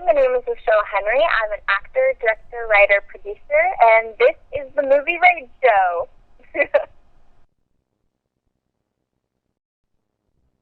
my name is Rachelle Henry. I'm an actor, director, writer, producer, and this is the Movie Raid Show.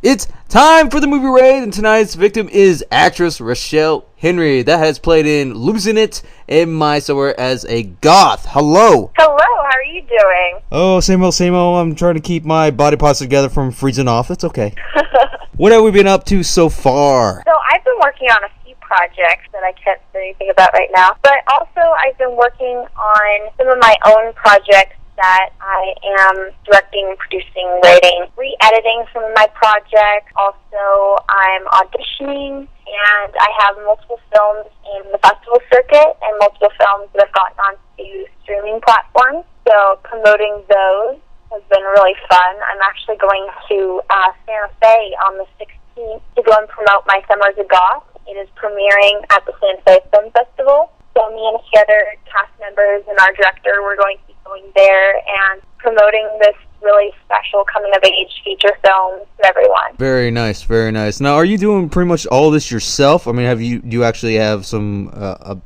It's time for the movie raid, and tonight's victim is actress Rachelle Henry, that has played in Losing It and My Somewhere as a goth. Hello. Hello, how are you doing? Oh, same old, same old. I'm trying to keep my body parts together from freezing off. It's okay. What have we been up to so far? So I've been working on a few projects that I can't say anything about right now, but also I've been working on some of my own projects that I am directing, producing, writing, re-editing some of my projects. Also, I'm auditioning, and I have multiple films in the festival circuit and multiple films that have gotten onto streaming platforms. So promoting those has been really fun. I'm actually going to Santa Fe on the 16th to go and promote My Summer as a Goth. It is premiering at the Santa Fe Film Festival. So me and a few other cast members and our director, we're going to be going there and promoting this really special coming-of-age feature film to everyone. Very nice, very nice. Now, are you doing pretty much all this yourself? I mean, do you actually have some,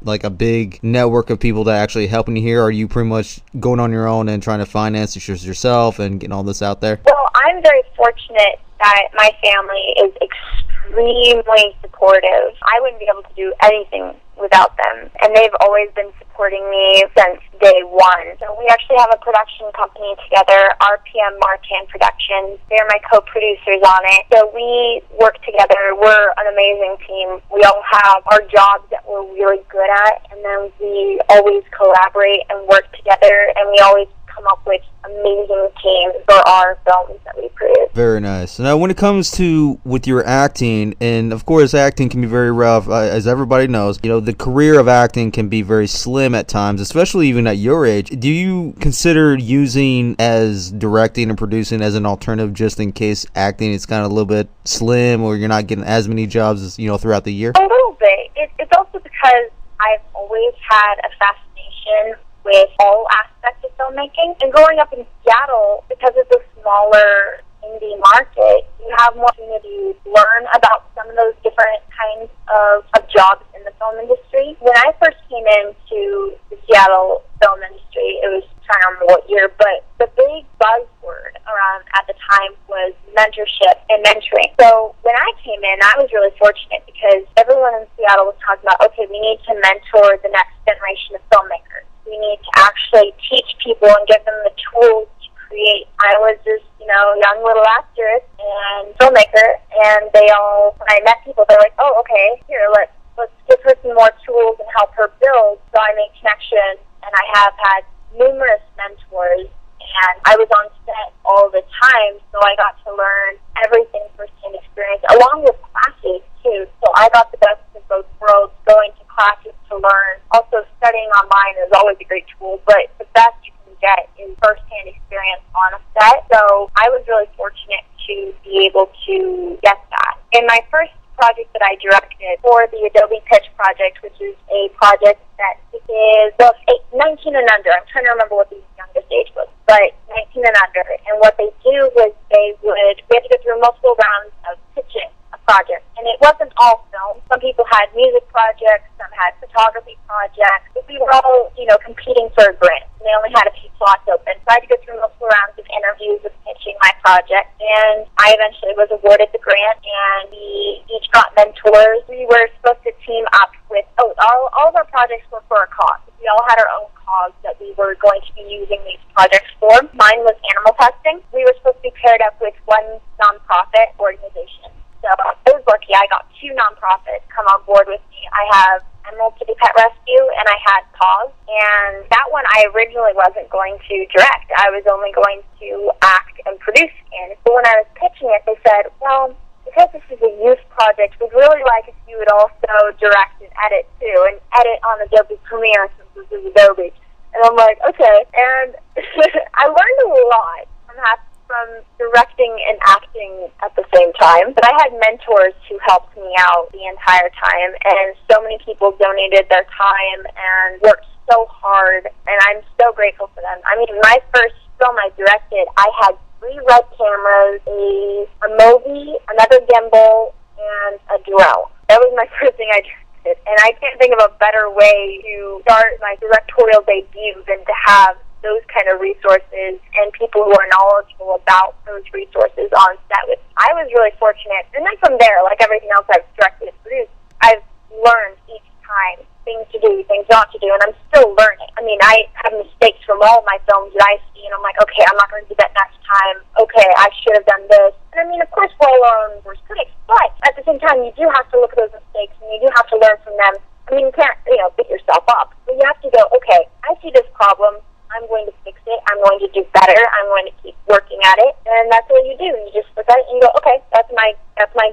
like a big network of people that are actually helping you here? Or are you pretty much going on your own and trying to finance it yourself and getting all this out there? Well, I'm very fortunate that my family is extremely supportive. I wouldn't be able to do anything without them, and they've always been supporting me since day one. So we actually have a production company together, RPM Martin Productions. They're my co-producers on it. So we work together. We're an amazing team. We all have our jobs that we're really good at, and then we always collaborate and work together, and we always come up with amazing teams for our films that we produce. Very nice. Now, when it comes to with your acting, and of course acting can be very rough, as everybody knows, you know, the career of acting can be very slim at times, especially even at your age. Do you consider using as directing and producing as an alternative just in case acting is kind of a little bit slim or you're not getting as many jobs as, you know, throughout the year? A little bit. It's also because I've always had a fascination with all aspects of filmmaking. And growing up in Seattle, because it's a smaller indie market, you have more opportunity to learn about some of those different kinds of jobs in the film industry. When I first came into the Seattle film industry, it was, trying to remember what year, but the big buzzword around at the time was mentorship and mentoring. So when I came in, I was really fortunate because everyone in Seattle was talking about, okay, we need to mentor the next generation of filmmakers. We need to actually teach people and give them the tools to create. I was this, young little actress and filmmaker, and when I met people, they're like, oh, okay, here, let's give her some more tools and help her build. So I made connections, and I have had numerous mentors, and I was on set all the time, so I got to learn everything firsthand experience, along with classes, too. So I got the best of both worlds, going to classes to learn. Also, studying online is always a great tool, but the best you can get is firsthand experience on a set. So I was really fortunate to be able to get that. In my first project that I directed for the Adobe Pitch project, which is a project that is 19 and under. I'm trying to remember what the youngest age was, but 19 and under. And what they do was we had to go through multiple rounds of pitching a project. And it wasn't all film. Some people had music projects, some had photography projects. But we were all, competing for a grant. And they only had a few slots open. So I had to go through multiple rounds of interviews of pitching my project. And I eventually was awarded the grant, and we each got mentors. We were supposed to team up with, all of our projects were for a cause. We all had our own cause that we were going to be using these projects for. Mine was animal testing. We were supposed to be paired up with one nonprofit organization. So I was lucky. I got two nonprofits come on board with me. I have Emerald City Pet Rescue, and I had Paws. And that one I originally wasn't going to direct. I was only going to act and produce in. But when I was pitching it, they said, well, because this is a youth project, we'd really like if you would also direct and edit too, and edit on Adobe Premiere since this is Adobe. And I'm like, okay. And I learned a lot from directing and acting at the same time. But I had mentors who helped me out the entire time, and so many people donated their time and worked so hard, and I'm so grateful for them. I mean, my first film I directed, I had 3 red cameras, a Mobi, another gimbal, and a drone. That was my first thing I directed. talented, and I can't think of a better way to start my directorial debut than to have those kind of resources and people who are knowledgeable about those resources on set. I was really fortunate, and then from there, like everything else I've directed and produced, I've learned each time things to do, things not to do, and I'm still learning. I mean, I have mistakes from all of my films that I see, and I'm like, okay, I'm not going to do that next time. Okay, I should have done this. And I mean, of course, we're all our own worst critics, but at the same time, you do have to look at those mistakes, and you do have to learn from them. I mean, you can't, beat yourself up, but you have to go, okay, I see this problem. I'm going to fix it. I'm going to do better. I'm going to keep working at it, and that's what you do. You just look at it and you go, okay, that's my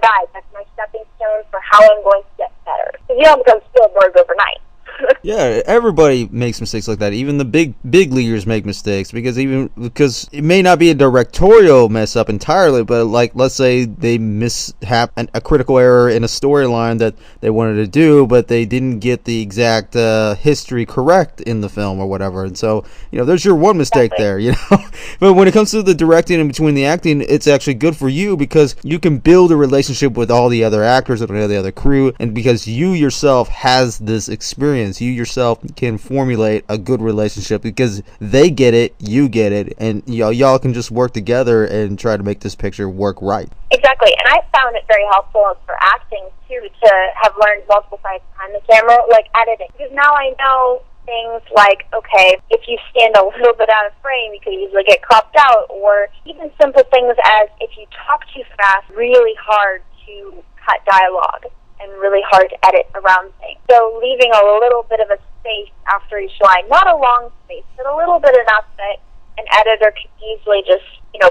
guide. That's my stepping stone for how I'm going to get better. Because you don't become Spielberg overnight. Yeah, everybody makes mistakes like that. Even the big leaguers make mistakes because it may not be a directorial mess up entirely, but like let's say they mishap a critical error in a storyline that they wanted to do, but they didn't get the exact history correct in the film or whatever. And so there's your one mistake there. But when it comes to the directing and between the acting, it's actually good for you because you can build a relationship with all the other actors and the other crew, and because you yourself has this experience. You yourself can formulate a good relationship because they get it, you get it, and y'all can just work together and try to make this picture work right. Exactly, and I found it very helpful for acting too to have learned multiple times behind the camera, like editing, because now I know things like, okay, if you stand a little bit out of frame, you could easily get cropped out, or even simple things as if you talk too fast, really hard to cut dialogue and really hard to edit around things. So leaving a little bit of a space after each line, not a long space, but a little bit enough that an editor could easily just,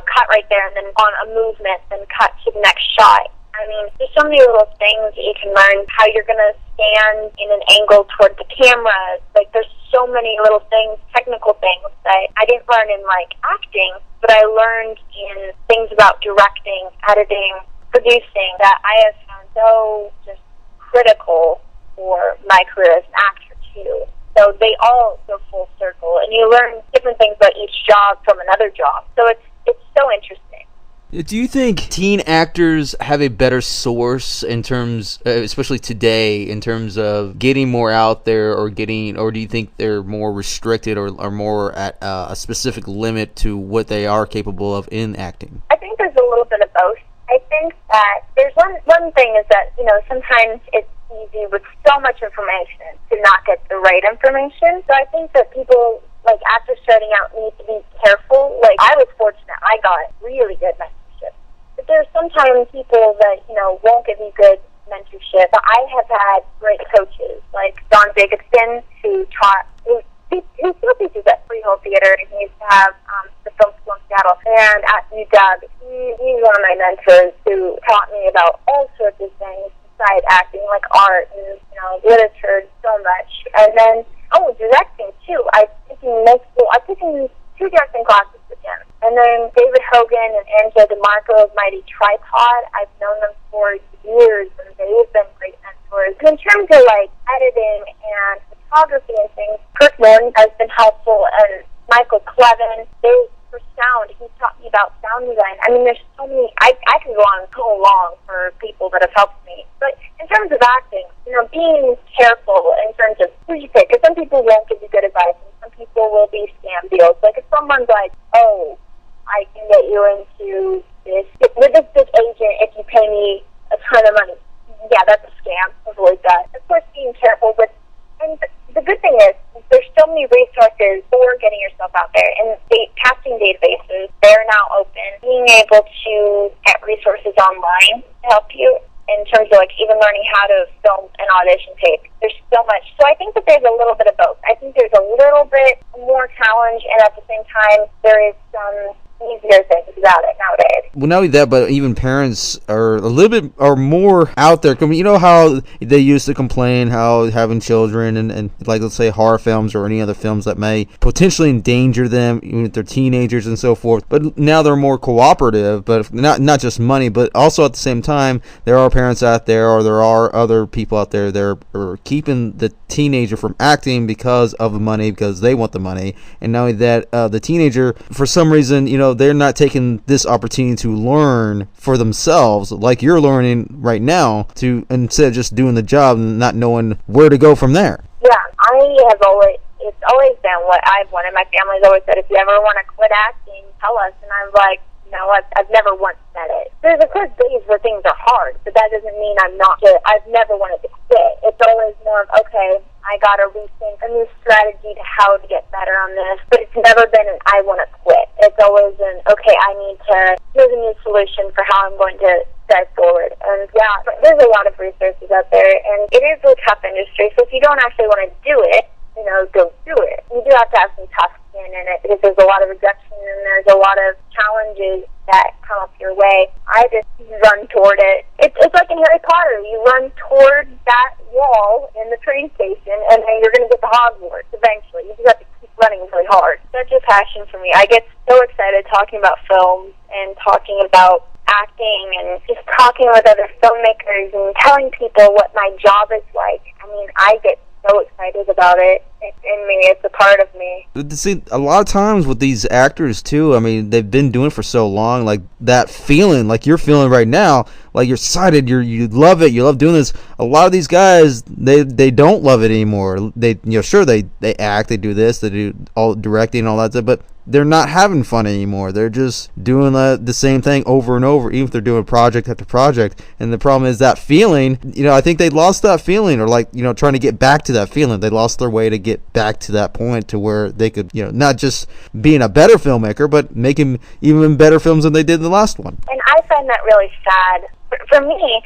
cut right there and then on a movement, then cut to the next shot. I mean, there's so many little things that you can learn, how you're going to stand in an angle toward the camera. Like, there's so many little things, technical things that I didn't learn in, acting, but I learned in things about directing, editing, producing that I have found so just critical for my career as an actor too. So they all go full circle, and you learn different things about each job from another job. So it's so interesting. Do you think teen actors have a better source in terms, especially today, in terms of getting more out there, or do you think they're more restricted or more at a specific limit to what they are capable of in acting? I think there's a little bit of both. I think that there's one thing is that, sometimes it's easy with so much information to not get the right information. So I think that people, actors starting out, need to be careful. I was fortunate. I got really good mentorship. But there's sometimes people that, won't give you good mentorship. But I have had great coaches, like Don Jacobson, who still teaches at Freehold Theater, and he used to have the film school in Seattle. And at UW, he's one of my mentors who taught me about all sorts of things besides acting, like art and literature, so much. And then directing too. I've taken 2 directing classes with him. And then David Hogan and Angela DeMarco of Mighty Tripod. I've known them for years, and they've been great mentors. And in terms of editing and photography and things, Kirk Norton has been helpful, and Michael Clevin. For sound, he taught me about sound design. I mean, there's so many. I can go on so long for people that have helped me. But in terms of acting, being careful in terms of who you pick. Because some people won't give you good advice, and some people will be scam deals. Like if someone's like, "Oh, I can get you into this with this big agent if you pay me a ton of money," yeah, that's a scam. Avoid that. Of course, being careful with. And the good thing is, there's so many resources for getting yourself out there. And casting databases, they're now open. Being able to get resources online to help you in terms of even learning how to film an audition tape. There's so much. So I think that there's a little bit of both. I think there's a little bit more challenge, and at the same time, there is some easier things about it nowadays. Well, not only that, but even parents are a little bit more out there. How they used to complain how having children and let's say horror films or any other films that may potentially endanger them, even if they're teenagers and so forth. But now they're more cooperative, but not just money, but also at the same time, there are parents out there, or there are other people out there that are keeping the teenager from acting because of the money, because they want the money. And not only that, the teenager, for some reason, they're not taking this opportunity to to learn for themselves, like you're learning right now, to instead of just doing the job and not knowing where to go from there. Yeah, it's always been what I've wanted. My family's always said, if you ever want to quit acting, tell us. And I'm like, no, I've never once said it. There's, of course, days where things are hard, but that doesn't mean I've never wanted to quit. It's always more of, okay, I got to rethink a new strategy to how to get better on this, but it's never been an I want to quit. It's always an, okay, here's a new solution for how I'm going to step forward. And yeah, there's a lot of resources out there, and it is a tough industry, so if you don't actually want to do it, go do it. You do have to have some tough skin in it because there's a lot of rejection and there's a lot of challenges that come up your way. I just run toward it. It's like in Harry Potter. You run toward that wall in the train station and then you're going to get to Hogwarts eventually. You just have to keep running really hard. Such a passion for me. I get so excited talking about films and talking about acting and just talking with other filmmakers and telling people what my job is like. I mean, I get so excited about it. It's in me. It's a part of me. See, a lot of times with these actors too, I mean, they've been doing it for so long, like that feeling, like you're feeling right now, like you're excited, you love it, you love doing this. A lot of these guys, they don't love it anymore. They sure they act, they do this, they do all directing and all that stuff, but they're not having fun anymore. They're just doing the same thing over and over, even if they're doing project after project. And the problem is that feeling, I think they lost that feeling, or trying to get back to that feeling. They lost their way to get back to that point to where they could, not just being a better filmmaker, but making even better films than they did in the last one. And I find that really sad. For me,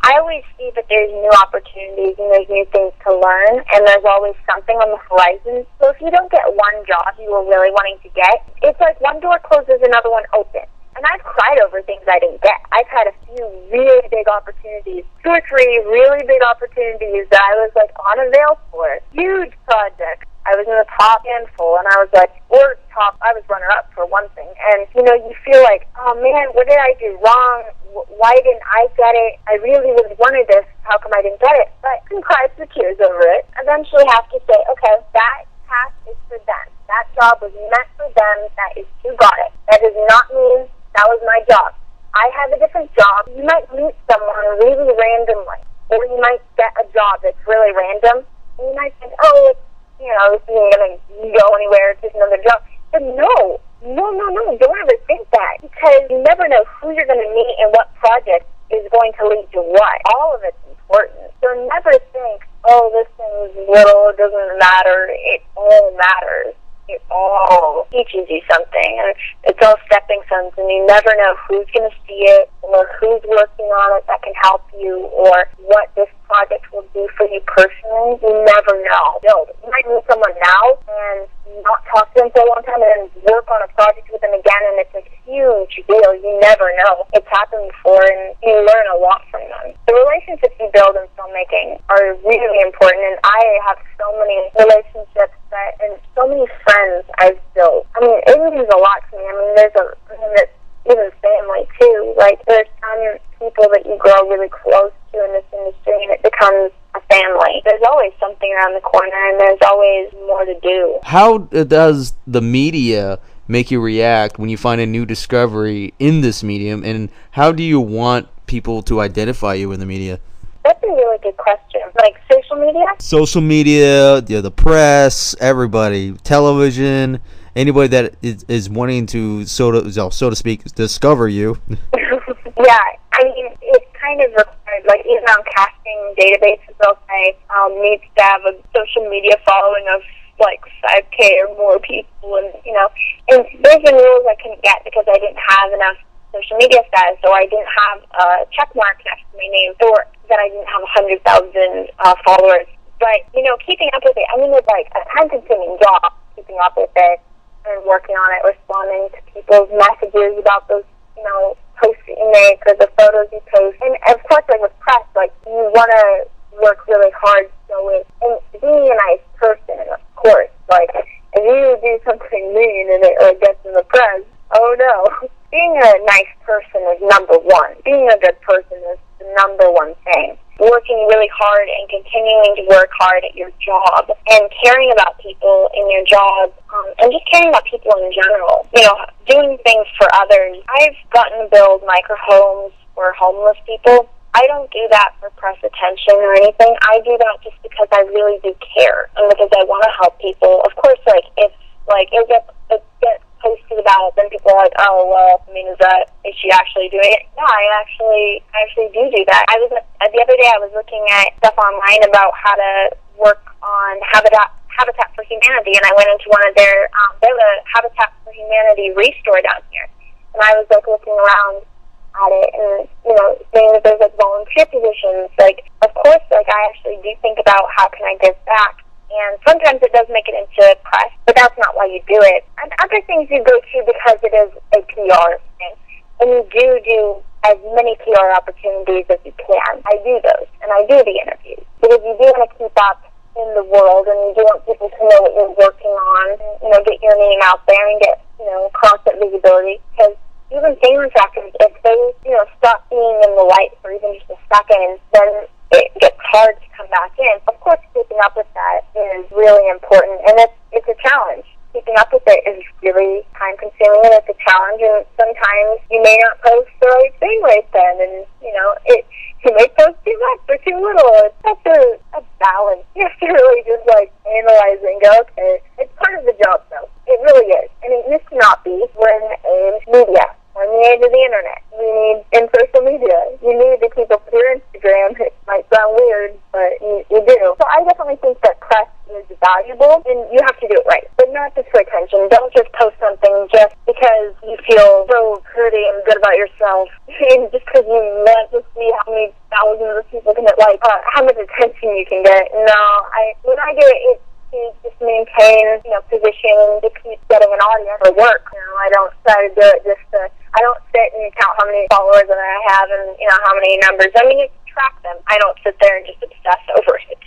I always see that there's new opportunities and there's new things to learn, and there's always something on the horizon. So if you don't get one job you were really wanting to get, it's like one door closes, another one opens. And I've cried over things I didn't get. I've had a few really big opportunities, 2 or 3 really big opportunities that I was like on a veil for. Huge projects. I was in the top handful, and I was like, I was runner-up for one thing. And, you feel like, oh man, what did I do wrong? Why didn't I get it? I really, really wanted this. How come I didn't get it? But I can cry through tears over it. Eventually have to say, okay, that task is for them. That job was meant for them. That is who got it. That does not mean that was my job. I have a different job. You might meet someone really randomly, or you might get a job that's really random, and you might think, oh, this isn't going to go anywhere, it's just another job. But no, don't ever think that, because you never know who you're going to meet and what project is going to lead to what. All of it's important. So never think, oh, this thing's little, it doesn't matter. It all matters. It all teaches you something, and it's all stepping stones, and you never know who's going to see it or who's working on it that can help you, or what this project will do for you personally. You never know. You might meet someone now and not talk to them for a long time and then work on a project with them again, and it's a huge deal. You never know. It's happened before, and you learn a lot from them. The relationships you build in filmmaking are really important, and I have so many relationships and so many friends I've built. I mean, it means a lot to me. I mean, even family too. Like, there's some people that you grow really close to in this industry, and it becomes a family. There's always something around the corner, and there's always more to do. How does the media make you react when you find a new discovery in this medium, and how do you want people to identify you in the media? That's a really good question. Like social media? Social media, the press, everybody, television, anybody that is wanting to, so to speak, discover you. Yeah, I mean, it's kind of required. Like, even on casting databases, they'll say needs to have a social media following of like 5K or more people, and and there's been rules I couldn't get because I didn't have enough social media status, so I didn't have a check mark next to my name, or that I didn't have 100,000 followers. But, keeping up with it, I mean, it's like a time-consuming job, keeping up with it and working on it, responding to people's messages about those, posts that you make or the photos you post. And, of course, like with press, like, you want to work really hard, and being a nice person, of course. Like, if you do something mean and it gets in the press, oh no. Being a nice person is number one. Being a good person is the number one thing. Working really hard and continuing to work hard at your job and caring about people in your job and just caring about people in general. Doing things for others. I've gotten to build microhomes for homeless people. I don't do that for press attention or anything. I do that just because I really do care and because I want to help people. Of course, if it gets posted about it, then people are like, oh, well, is she actually doing it? Yeah, I actually do that. The other day I was looking at stuff online about how to work on Habitat for Humanity, and I went into one of they have a Habitat for Humanity restore down here, and I was looking around at it and seeing that there's volunteer positions. Of course, I actually do think about how can I give back, and sometimes it does make it into press, but that's not why you do it. And other things you go to because it is a PR thing, and you do as many PR opportunities as you can. I do those, and I do the interviews because you do want to keep up in the world, and you do want people to know what you're working on, and, get your name out there and get constant visibility, because even famous actors, if they, stop being in the light for even just a second, then it gets hard to come back in. Of course, keeping up with that is really important, and it's a challenge. Keeping up with it is really time-consuming, and it's a challenge, and sometimes you may not post the right thing right then, and, you may post too much or too little. It's such a balance. You have to really just, analyze and go, okay, it's part of the job, though. It really is. And it used to not be. We're in the age of media. We're in the age of the internet. In social media, you need to keep up with your Instagram. It might sound weird, but you do. So I definitely think that press is valuable, and you have to do it right, but not just for attention. Don't just post something just because you feel so pretty and good about yourself, and just because you want to see how many thousands of people can how much attention you can get. No, when I do it, it's to just maintain, position, to keep getting an audience for work. I don't try to do it I don't sit and count how many followers that I have and, how many numbers. You track them. I don't sit there and just obsess over it.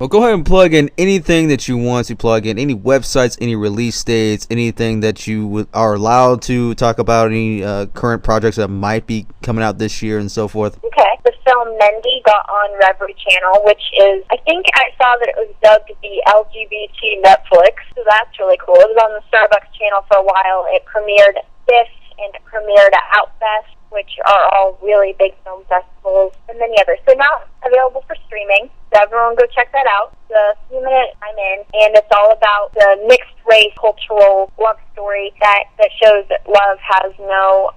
Well, go ahead and plug in anything that you want to plug in, any websites, any release dates, anything that you are allowed to talk about, any current projects that might be coming out this year and so forth. Okay. The film Mendy got on Reverie Channel, which is, I think I saw that it was dubbed the LGBT Netflix, so that's really cool. It was on the Starbucks channel for a while. It premiered at TIFF and it premiered at Outfest, which are all really big film festivals, and many others. So now it's available for streaming, so everyone go check that out. The few minutes I'm in, and it's all about the mixed race cultural love story that shows that love has no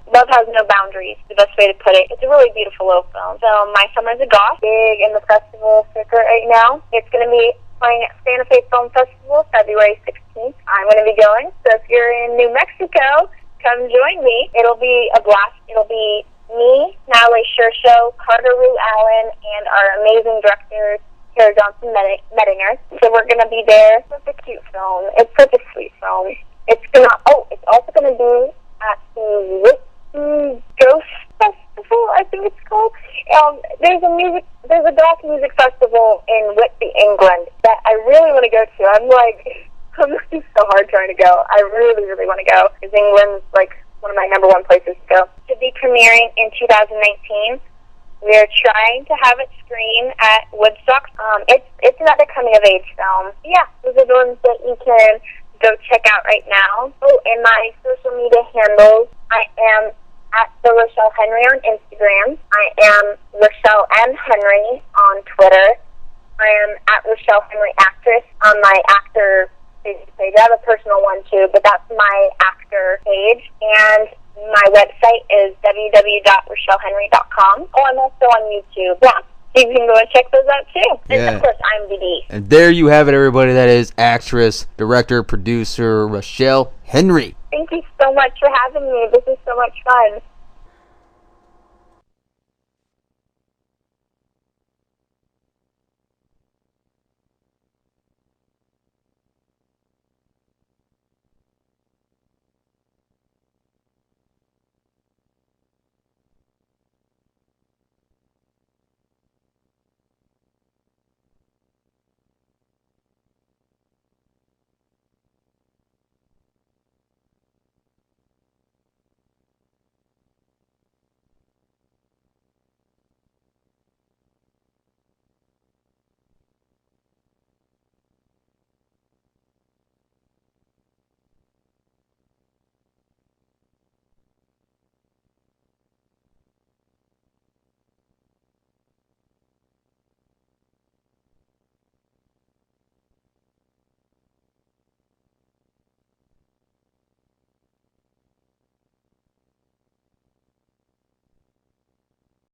boundaries, the best way to put it. It's a really beautiful little film. So My Summer's a Goth, big in the festival circuit right now. It's going to be playing at Santa Fe Film Festival February 16th. I'm going to be going, so if you're in New Mexico, come join me. It'll be a blast. It'll be me, Natalie Shershow, Carter Rue Allen, and our amazing director, Kara Johnson Mettinger. So we're going to be there. It's such a cute film. It's such a sweet film. It's also going to be at the Whitby Ghost Festival, I think it's called. There's a goth music festival in Whitby, England that I really want to go to. I'm looking so hard trying to go. I really, really want to go, because England's one of my number one places to go. To be premiering in 2019. We are trying to have it screen at Woodstock. It's another coming of age film. Yeah, those are the ones that you can go check out right now. Oh, and my social media handles, I am at the Rachelle Henry on Instagram. I am Rachelle M. Henry on Twitter. I am at Rachelle Henry Actress on my actor page. I have a personal one too, but that's my actor page. And my website is www.rachellehenry.com. Oh, I'm also on YouTube. Yeah, you can go and check those out too. And of course, IMDb. And there you have it, everybody. That is actress, director, producer Rachelle Henry. Thank you so much for having me. This is so much fun.